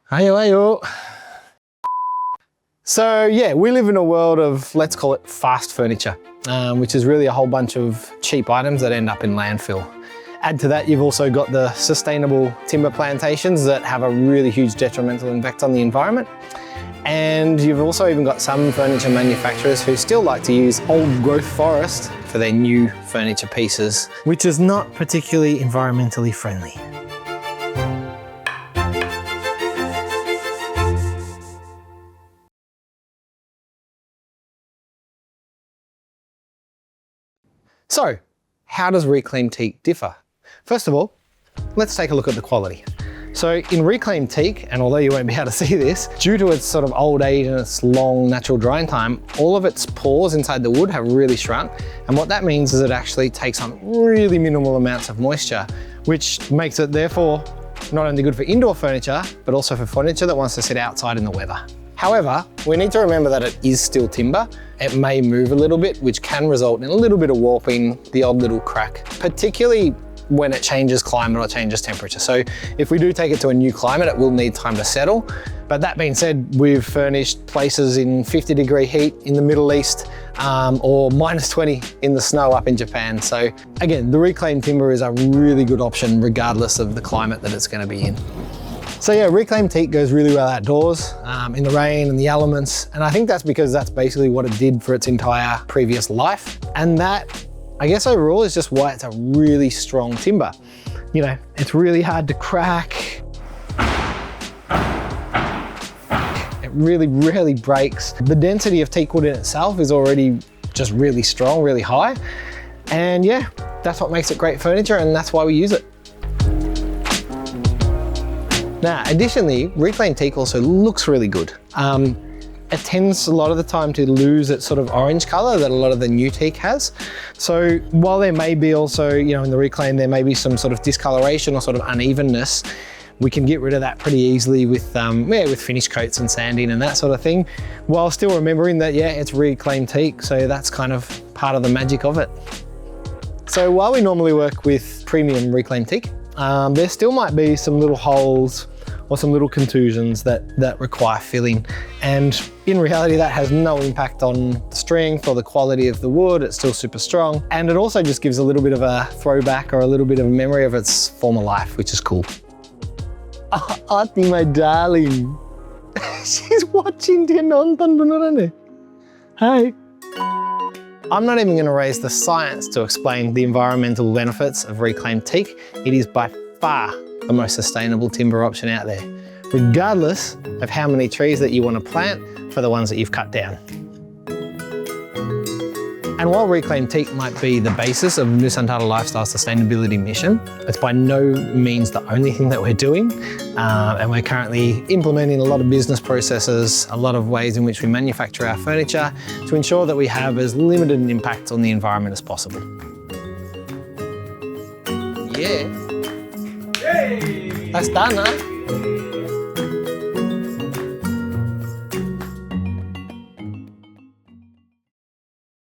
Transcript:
Hiyo. So yeah, we live in a world of, let's call it fast furniture, which is really a whole bunch of cheap items that end up in landfill. Add to that, you've also got the sustainable timber plantations that have a really huge detrimental impact on the environment. And you've also even got some furniture manufacturers who still like to use old growth forest for their new furniture pieces, which is not particularly environmentally friendly. So, how does reclaimed teak differ? First of all, let's take a look at the quality. So in reclaimed teak, and although you won't be able to see this, due to its sort of old age and its long natural drying time, all of its pores inside the wood have really shrunk. And what that means is it actually takes on really minimal amounts of moisture, which makes it therefore not only good for indoor furniture, but also for furniture that wants to sit outside in the weather. However, we need to remember that it is still timber. It may move a little bit, which can result in a little bit of warping, the odd little crack, particularly when it changes climate or changes temperature. So if we do take it to a new climate, it will need time to settle. But that being said, we've furnished places in 50-degree heat in the Middle East or -20 in the snow up in Japan. So again, the reclaimed timber is a really good option regardless of the climate that it's going to be in. So yeah, reclaimed teak goes really well outdoors, in the rain and the elements. And I think that's because that's basically what it did for its entire previous life. And that, I guess overall, is just why it's a really strong timber. You know, it's really hard to crack. It really rarely breaks. The density of teak wood in itself is already just really strong, really high. And yeah, that's what makes it great furniture, and that's why we use it. Now, additionally, reclaimed teak also looks really good. It tends a lot of the time to lose its sort of orange color that a lot of the new teak has. So while there may be also, you know, in the reclaim, there may be some sort of discoloration or sort of unevenness, we can get rid of that pretty easily with finish coats and sanding and that sort of thing, while still remembering that, yeah, it's reclaimed teak. So that's kind of part of the magic of it. So while we normally work with premium reclaimed teak, there still might be some little holes or some little contusions that require filling. And in reality, that has no impact on the strength or the quality of the wood. It's still super strong. And it also just gives a little bit of a throwback or a little bit of a memory of its former life, which is cool. Oh, Auntie, my darling. She's watching the nonton. Hi. I'm not even gonna raise the science to explain the environmental benefits of reclaimed teak. It is by far the most sustainable timber option out there, regardless of how many trees that you want to plant for the ones that you've cut down. And while reclaimed teak might be the basis of Nusantara Lifestyle's sustainability mission, it's by no means the only thing that we're doing. And we're currently implementing a lot of business processes, a lot of ways in which we manufacture our furniture to ensure that we have as limited an impact on the environment as possible. Yeah. Yay! That's done, huh?